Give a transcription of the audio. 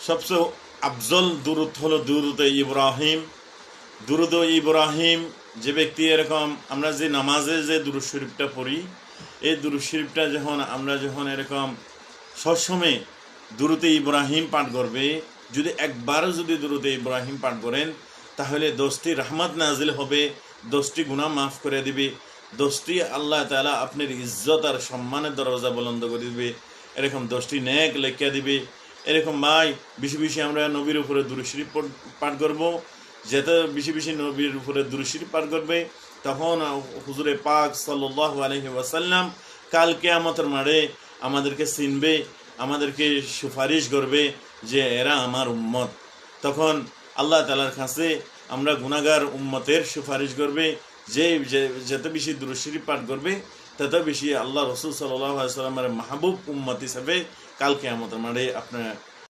সবচেয়ে আফজল দুরূদ হলো দুরূদে ইব্রাহিম। দুরূদে ইব্রাহিম যে ব্যক্তি এরকম আমরা যে নামাজে যে দুরূদ শরীফটা পড়ি, এই দুরূদ শরীফটা আমরা যখন এরকম সবসময় দুরূদে ইব্রাহিম পাঠ করবে, যদি একবারও যদি দুরূদে ইব্রাহিম পাঠ করেন, তাহলে 10টি রহমত নাজিল হবে, 10টি গুনাহ মাফ করে দিবে, 10টি আল্লাহ তাআলা আপনার ইজ্জত আর সম্মানের দরজা বুলন্দ করে দিবে, এরকম 10টি নেক লেখা দিবে। এরকম ভাই বেশি বেশি আমরা নবীর উপরে দুরূদ শরীফ পাঠ করব। যেতে বেশি বেশি নবীর উপরে দুরূদ শরীফ পাঠ করবে, তখন হুজুরে পাক সাল্লাল্লাহু আলাইহি ওয়াসাল্লাম কাল কিয়ামতের মাঠে আমাদেরকে চিনবে, আমাদেরকে সুপারিশ করবে যে এরা আমার উম্মত। তখন আল্লাহ তাআলার কাছে আমরা গুনাহগার উম্মতের সুপারিশ করবে, যে যত বেশি দুরূদ শরীফ পাঠ করবে তত বেশি আল্লাহ রাসূল সাল্লাল্লাহু আলাইহি ওয়াসাল্লামের মাহবুব উম্মত হিসেবে কাল কিয়ামতের মাঠে আপনার